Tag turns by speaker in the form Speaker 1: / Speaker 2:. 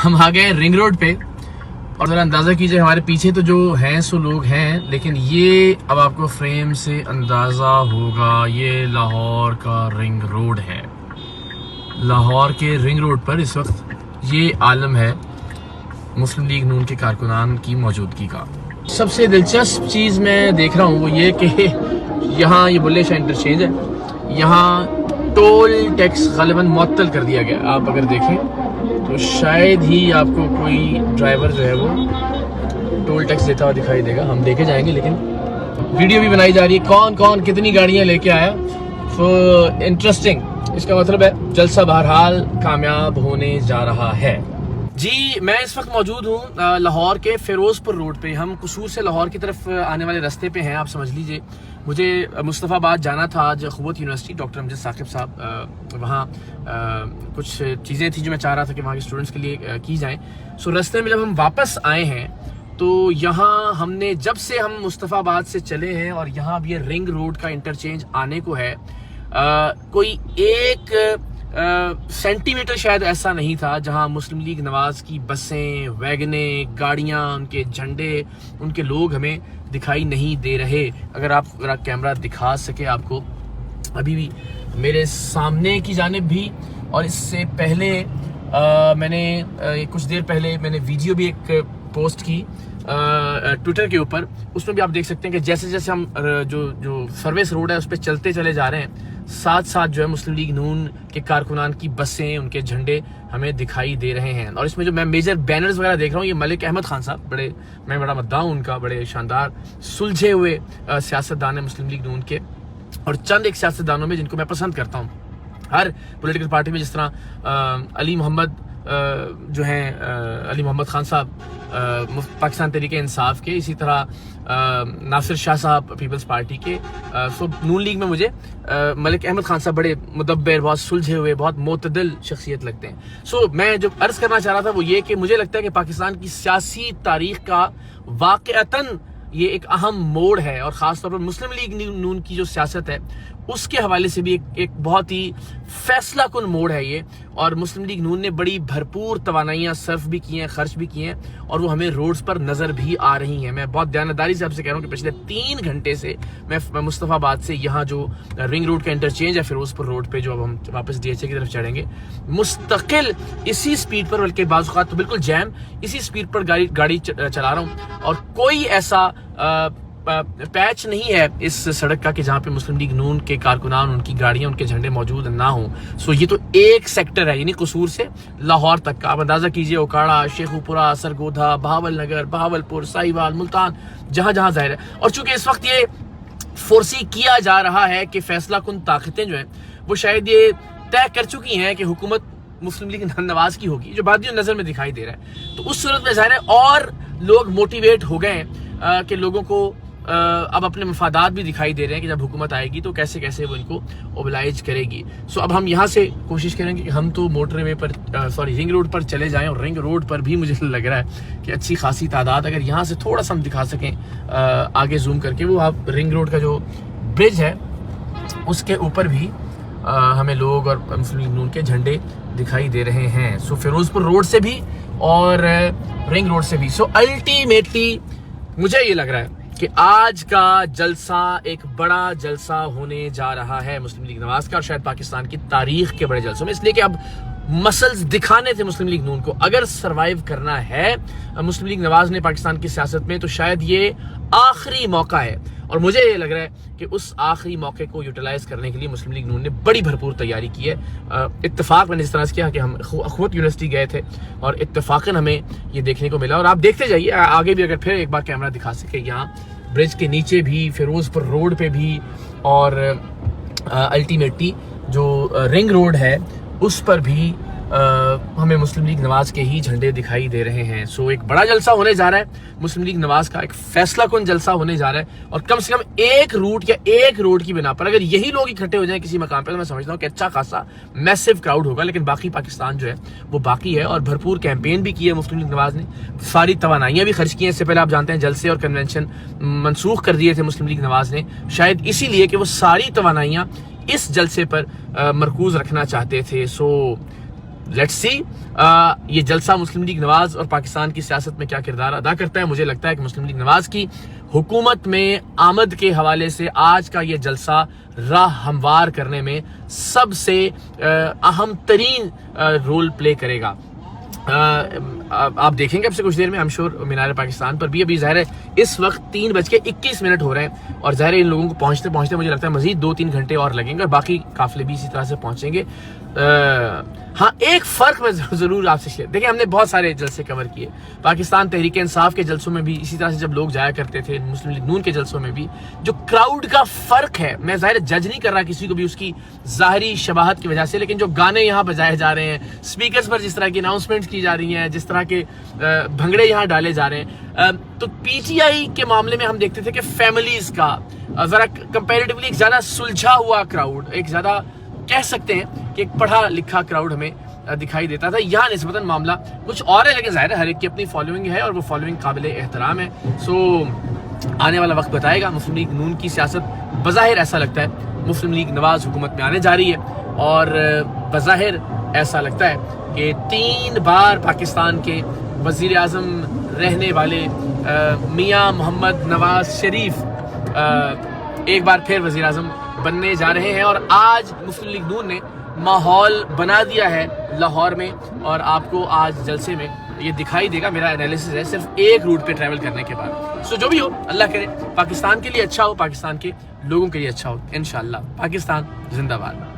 Speaker 1: ہم آ گئے ring road پہ اور ذرا اندازہ کیجئے ہمارے پیچھے تو جو ہیں سو لوگ ہیں، لیکن یہ اب آپ کو فریم سے اندازہ ہوگا یہ لاہور کا رنگ روڈ ہے۔ لاہور کے رنگ روڈ پر اس وقت یہ عالم ہے مسلم لیگ نون کے کارکنان کی موجودگی کا۔ سب سے دلچسپ چیز میں دیکھ رہا ہوں وہ یہ کہ یہاں یہ بلے شاہ انٹرچینج ہے، یہاں ٹول ٹیکس غالباً معطل کر دیا گیا۔ آپ اگر دیکھیں تو شاید ہی آپ کو کوئی ڈرائیور جو ہے وہ ٹول ٹیکس دیتا ہوا دکھائی دے گا، ہم دیکھے جائیں گے، لیکن ویڈیو بھی بنائی جا رہی ہے کون کون کتنی گاڑیاں لے کے آیا۔ سو انٹرسٹنگ، اس کا مطلب ہے جلسہ بہرحال کامیاب ہونے جا رہا ہے۔ جی میں اس وقت موجود ہوں لاہور کے فیروز پور روڈ پہ، ہم قصور سے لاہور کی طرف آنے والے راستے پہ ہیں، آپ سمجھ لیجئے۔ مجھے مصطفیٰ آباد جانا تھا آج اخوت یونیورسٹی، ڈاکٹر امجد ثاقب صاحب وہاں کچھ چیزیں تھیں جو میں چاہ رہا تھا کہ وہاں کے اسٹوڈنٹس کے لیے کی جائیں۔ سو راستے میں جب ہم واپس آئے ہیں تو یہاں ہم نے جب سے ہم مصطفیٰ آباد سے چلے ہیں اور یہاں اب یہ رنگ روڈ کا انٹرچینج آنے کو ہے، کوئی ایک سینٹی میٹر شاید ایسا نہیں تھا جہاں مسلم لیگ نواز کی بسیں، ویگنیں، گاڑیاں، ان کے جھنڈے، ان کے لوگ ہمیں دکھائی نہیں دے رہے۔ اگر آپ ذرا کیمرہ دکھا سکے آپ کو، ابھی بھی میرے سامنے کی جانب بھی، اور اس سے پہلے میں نے کچھ دیر پہلے میں نے ویڈیو بھی ایک پوسٹ کی ٹویٹر کے اوپر، اس میں بھی آپ دیکھ سکتے ہیں کہ جیسے جیسے ہم جو سروس روڈ ہے اس پہ چلتے چلے جا رہے ہیں، ساتھ ساتھ جو ہے مسلم لیگ نون کے کارکنان کی بسیں، ان کے جھنڈے ہمیں دکھائی دے رہے ہیں۔ اور اس میں جو میں میجر بینرز وغیرہ دیکھ رہا ہوں، یہ ملک احمد خان صاحب، میں بڑا مداح ہوں ان کا، بڑے شاندار سلجھے ہوئے سیاستدان ہیں مسلم لیگ نون کے، اور چند ایک سیاستدانوں میں جن کو میں پسند کرتا ہوں ہر پولیٹیکل پارٹی میں، جس طرح علی محمد جو ہیں علی محمد خان صاحب پاکستان تحریک انصاف کے، اسی طرح ناصر شاہ صاحب پیپلز پارٹی کے۔ سو نون لیگ میں مجھے ملک احمد خان صاحب بڑے مدبر، بہت سلجھے ہوئے، بہت معتدل شخصیت لگتے ہیں۔ سو میں جو عرض کرنا چاہ رہا تھا وہ یہ کہ مجھے لگتا ہے کہ پاکستان کی سیاسی تاریخ کا واقعتاً یہ ایک اہم موڑ ہے، اور خاص طور پر مسلم لیگ نون کی جو سیاست ہے اس کے حوالے سے بھی ایک بہت ہی فیصلہ کن موڑ ہے یہ، اور مسلم لیگ نون نے بڑی بھرپور توانائیاں صرف بھی کی ہیں، خرچ بھی کی ہیں، اور وہ ہمیں روڈز پر نظر بھی آ رہی ہیں۔ میں بہت دیانتداری سے آپ سے کہہ رہا ہوں کہ پچھلے 3 گھنٹے سے میں مصطفیٰ آباد سے یہاں جو رنگ روڈ کا انٹرچینج ہے فیروز پور روڈ پہ، جو اب ہم واپس ڈی ایچ اے کی طرف چڑھیں گے، مستقل اسی سپیڈ پر، بلکہ بعض اوقات تو بالکل جیم اسی سپیڈ پر گاڑی چلا رہا ہوں، اور کوئی ایسا پیچ نہیں ہے اس سڑک کا کہ جہاں پہ مسلم لیگ نون کے کارکنان، ان کی گاڑیاں، ان کے جھنڈے موجود نہ ہوں۔ سو یہ تو ایک سیکٹر ہے، یعنی قصور سے لاہور تک کا۔ آپ اندازہ کیجئے اوکاڑا، شیخوپورہ، سرگودھا، بہاول نگر، بہاولپور، ساہیوال، ملتان، جہاں جہاں ظاہر ہے۔ اور چونکہ اس وقت یہ فورسی کیا جا رہا ہے کہ فیصلہ کن طاقتیں جو ہیں وہ شاید یہ طے کر چکی ہیں کہ حکومت مسلم لیگ نواز کی ہوگی، جو بادیوں نظر میں دکھائی دے رہا ہے، تو اس صورت میں ظاہر ہے اور لوگ موٹیویٹ ہو گئے ہیں کہ لوگوں کو اب اپنے مفادات بھی دکھائی دے رہے ہیں کہ جب حکومت آئے گی تو کیسے کیسے وہ ان کو اوبلائج کرے گی۔ سو اب ہم یہاں سے کوشش کریں گے کہ ہم تو موٹر وے پر رنگ روڈ پر چلے جائیں، اور رنگ روڈ پر بھی مجھے لگ رہا ہے کہ اچھی خاصی تعداد، اگر یہاں سے تھوڑا سا ہم دکھا سکیں آگے زوم کر کے، وہ آپ رنگ روڈ کا جو برج ہے اس کے اوپر بھی ہمیں لوگ اور مسلم لیگ نون کے جھنڈے دکھائی دے رہے ہیں۔ سو فیروز پور روڈ سے بھی اور رنگ روڈ سے بھی۔ سو الٹیمیٹلی مجھے یہ لگ رہا ہے کہ آج کا جلسہ ایک بڑا جلسہ ہونے جا رہا ہے مسلم لیگ نواز کا، اور شاید پاکستان کی تاریخ کے بڑے جلسوں میں، اس لیے کہ اب مسلز دکھانے تھے مسلم لیگ نون کو۔ اگر سروائیو کرنا ہے مسلم لیگ نواز نے پاکستان کی سیاست میں، تو شاید یہ آخری موقع ہے، اور مجھے یہ لگ رہا ہے کہ اس آخری موقع کو یوٹیلائز کرنے کے لیے مسلم لیگ نون نے بڑی بھرپور تیاری کی ہے۔ اتفاق میں نے اس طرح سے کیا کہ ہم اخوت یونیورسٹی گئے تھے اور اتفاقاً ہمیں یہ دیکھنے کو ملا، اور آپ دیکھتے جائیے آگے بھی، اگر پھر ایک بار کیمرہ دکھا سکے، یہاں برج کے نیچے بھی، فیروز پور روڈ پہ بھی، اور الٹیمیٹلی جو رنگ روڈ ہے اس پر بھی ہمیں مسلم لیگ نواز کے ہی جھنڈے دکھائی دے رہے ہیں۔ سو ایک بڑا جلسہ ہونے جا رہا ہے مسلم لیگ نواز کا، ایک فیصلہ کن جلسہ ہونے جا رہا ہے، اور کم سے کم ایک روٹ یا ایک روڈ کی بنا پر اگر یہی لوگ اکٹھے ہو جائیں کسی مقام پہ، تو میں سمجھتا ہوں کہ اچھا خاصا میسو کراؤڈ ہوگا۔ لیکن باقی پاکستان جو ہے وہ باقی ہے، اور بھرپور کیمپین بھی کی ہے مسلم لیگ نواز نے، ساری توانائیاں بھی خرچ کی ہیں۔ اس سے پہلے آپ جانتے ہیں جلسے اور کنونشن منسوخ کر دیے تھے مسلم لیگ نواز نے، شاید اسی لیے کہ وہ ساری توانائیاں اس جلسے پر مرکوز رکھنا چاہتے تھے۔ سو لیٹس سی یہ جلسہ مسلم لیگ نواز اور پاکستان کی سیاست میں کیا کردار ادا کرتا ہے. مجھے لگتا ہے کہ مسلم لیگ نواز کی حکومت میں آمد کے حوالے سے آج کا یہ جلسہ راہ ہموار کرنے میں سب سے اہم ترین رول پلے کرے گا. آپ دیکھیں گے اب سے کچھ دیر میں ہم شور مینار پاکستان پر بھی ابھی ظاہر ہے اس وقت 3:21 ہو رہے ہیں اور ظاہر ہے ان لوگوں کو پہنچتے پہنچتے مجھے لگتا ہے مزید 2-3 گھنٹے اور لگیں گے اور باقی قافلے بھی اسی طرح سے پہنچیں گے. ہاں ایک فرق میں ضرور آپ سے شیئر دیکھیں ہم نے بہت سارے جلسے کور کیے پاکستان تحریک انصاف کے جلسوں میں بھی اسی طرح سے جب لوگ جایا کرتے تھے مسلم لیگ نون کے جلسوں میں بھی جو کراؤڈ کا فرق ہے میں ظاہر جج نہیں کر رہا کسی کو بھی اس کی ظاہری شباہت کی وجہ سے لیکن جو گانے یہاں بجائے جا رہے ہیں اسپیکرز پر جس طرح کی اناؤنسمنٹس کی جا رہی ہیں جس طرح کے بھنگڑے یہاں ڈالے جا رہے ہیں تو پی ٹی آئی کے معاملے میں ہم دیکھتے تھے کہ فیملیز کا ذرا کمپیریٹیولی ایک زیادہ سلجھا ہوا کراؤڈ ایک زیادہ کہہ سکتے ہیں کہ ایک پڑھا لکھا کراؤڈ ہمیں دکھائی دیتا تھا. یہاں نسبتاً معاملہ کچھ اور ہے لیکن ظاہر ہے ہر ایک کی اپنی فالوئنگ ہے اور وہ فالوئنگ قابل احترام ہے. سو آنے والا وقت بتائے گا. مسلم لیگ نون کی سیاست بظاہر ایسا لگتا ہے مسلم لیگ نواز حکومت میں آنے جا رہی ہے اور بظاہر ایسا لگتا ہے کہ 3 بار پاکستان کے وزیر اعظم رہنے والے میاں محمد نواز شریف ایک بار پھر وزیر اعظم بننے جا رہے ہیں اور آج مسلم لیگ نون نے ماحول بنا دیا ہے لاہور میں اور آپ کو آج جلسے میں یہ دکھائی دے گا. میرا انالیسس ہے صرف ایک روٹ پہ ٹریول کرنے کے بعد. سو جو بھی ہو اللہ کرے پاکستان کے لیے اچھا ہو پاکستان کے لوگوں کے لیے اچھا ہو انشاءاللہ. پاکستان زندہ باد.